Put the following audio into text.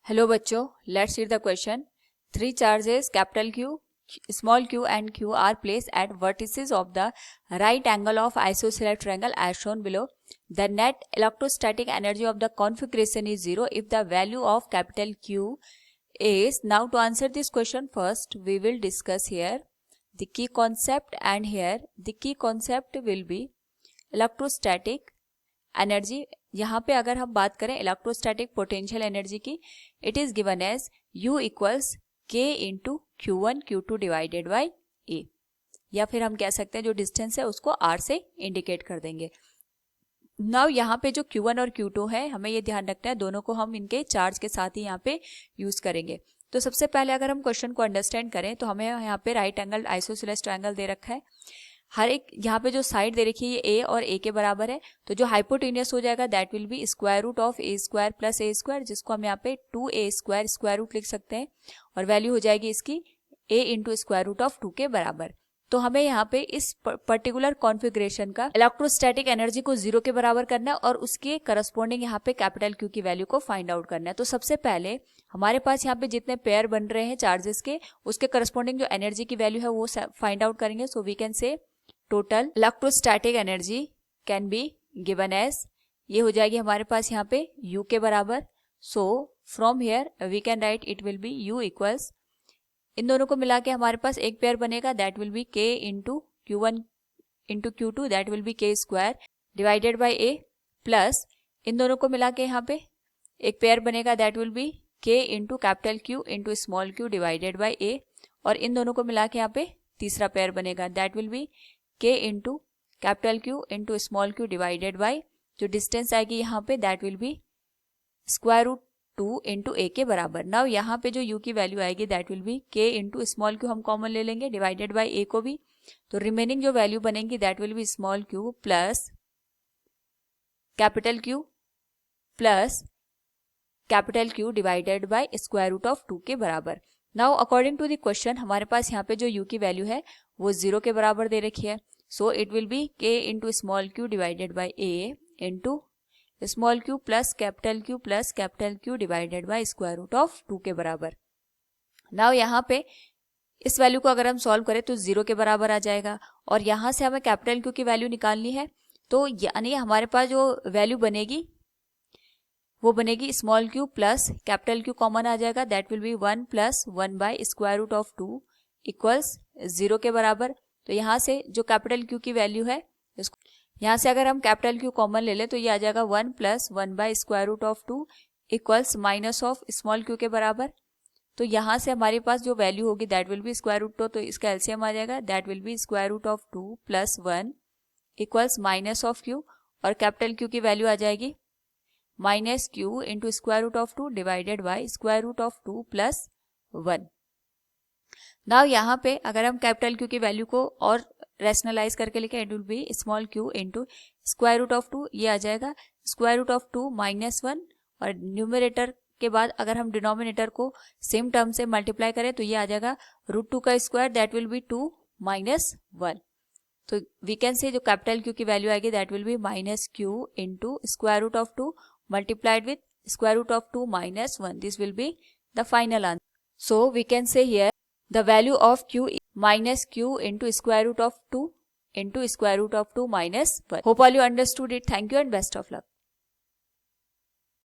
Hello बच्चों, let's read the question. Three charges capital Q, small q and q are placed at vertices of the right angle of isosceles triangle as shown below. The net electrostatic energy of the configuration is 0 if the value of capital Q is. Now to answer this question, first we will discuss here the key concept, and here the key concept will be electrostatic energy. यहाँ पे अगर हम बात करें electrostatic potential energy की, it is given as U equals K into Q1 Q2 divided by A, या फिर हम कह सकते हैं जो डिस्टेंस है उसको R से इंडिकेट कर देंगे. नाउ यहाँ पे जो Q1 और Q2 है, हमें ये ध्यान रखना है दोनों को हम इनके चार्ज के साथ ही यहाँ पे यूज करेंगे. तो सबसे पहले अगर हम क्वेश्चन को अंडरस्टैंड करें तो हमें यहाँ पे राइट एंगल आइसोसेलेस ट्रायंगल दे रखा है. हर एक यहाँ पे जो साइड दे रखी है ये A और A के बराबर है, तो जो हाइपोटेनियस हो जाएगा that will be square root of A square plus A square, जिसको हम यहाँ पे 2A स्क्वायर रूट लिख सकते हैं, और वैल्यू हो जाएगी इसकी A into square root of 2 के बराबर. तो हमें यहाँ पे इस पर्टिकुलर कॉन्फ़िगरेशन का इलेक्ट्रोस्टैटिक एनर्जी को 0 के बराबर करना है और उसके करस्पॉन्डिंग यहाँ पे कैपिटल Q की वैल्यू को फाइंड आउट करना है. तो सबसे पहले हमारे पास यहाँ पे जितने पेयर बन रहे हैं चार्जेस के, उसके करस्पॉन्डिंग जो एनर्जी की वैल्यू है वो फाइंड आउट करेंगे. So we can say total electrostatic energy can be given as, ये हो जाएगी हमारे पास यहाँ पे U के बराबर. So from here we can write it will be U equals, इन दोनों को मिला के हमारे पास एक पेयर बनेगा that will be K into Q1 into Q2 that will be K square divided by A, plus इन दोनों को मिला के यहाँ पे एक पेयर बनेगा that will be K into capital Q into small q divided by A, और इन दोनों को मिला के यहाँ पे तीसरा पेयर बनेगा that will be K into capital Q into small q divided by जो डिस्टेंस आएगी यहाँ पे that will be square root 2 into A के बराबर. नाउ यहाँ पे जो U की वैल्यू आएगी that will be K into small q हम कॉमन ले लेंगे डिवाइडेड बाई A को भी, तो रिमेनिंग जो वैल्यू बनेगी that will be small q plus capital Q plus capital Q divided by square root of 2 के बराबर. Now according to the question हमारे पास यहाँ पे जो U की वैल्यू है वो 0 के बराबर दे रखी है. So it will be K into small q divided by A into small q plus capital Q divided by square root of 2 के बराबर. नाउ यहाँ पे इस वैल्यू को अगर हम सॉल्व करें तो 0 के बराबर आ जाएगा, और यहाँ से हमें कैपिटल Q की वैल्यू निकालनी है. तो यानी हमारे पास जो वैल्यू बनेगी वो बनेगी small q plus capital Q common आ जाएगा that will be 1 plus 1 by square root of 2 equals 0 के बराबर. तो यहाँ से जो कैपिटल Q की वैल्यू है, यहाँ से अगर हम कैपिटल Q कॉमन ले लें तो ये आ जाएगा 1 plus 1 by square root of 2 equals minus of small q के बराबर. तो यहाँ से हमारे पास जो वैल्यू होगी that will be square root 2, तो इसका एलसीएम आ जाएगा that will be square root of 2 plus 1 equals minus of q, और कैपिटल Q की वैल्यू आ जाएगी minus q into square root of 2 divided by square root of 2 plus 1. Now यहाँ पे अगर हम कैपिटल Q की वैल्यू को और रैशनलाइज करके लिखें it will be small q into square root of 2, ये आ जाएगा स्क्वायर रूट ऑफ 2 माइनस 1, और न्यूमरेटर के बाद अगर हम डिनोमिनेटर को सेम टर्म से मल्टीप्लाई करें तो ये आ जाएगा रूट 2 का square that will be 2 minus 1. तो वी कैन से जो कैपिटल Q की वैल्यू आएगी that will be minus q into square root of 2 multiplied with square root of 2 minus 1. This will be the final answer. So we can say here the value of q is minus q into square root of 2 into square root of 2 minus 1. Hope all you understood it. Thank you and best of luck.